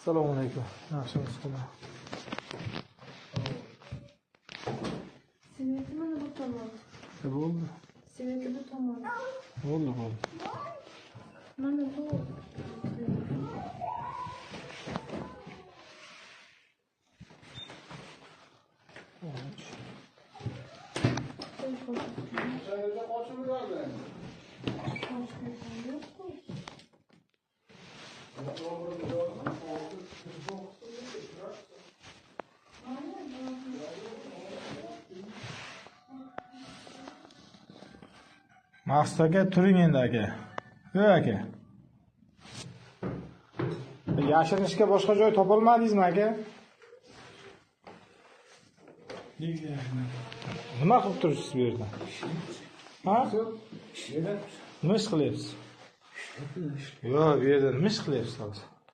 Assalomu alaykum. Yaxshimisiz? Simenti mana bu tomon. Bo'ldi. Simenti bu tomon. Bo'ldi. Mana bu. Maqsud aka, turing endi aka. Yo'q aka. Yashirinishga boshqa joy topolmadingizmi aka? Nima qilib turibsiz bu yerda? Ha? Nima ish qilyapsiz? Yo'q, bu yerda nima ish qilyapsiz hozir?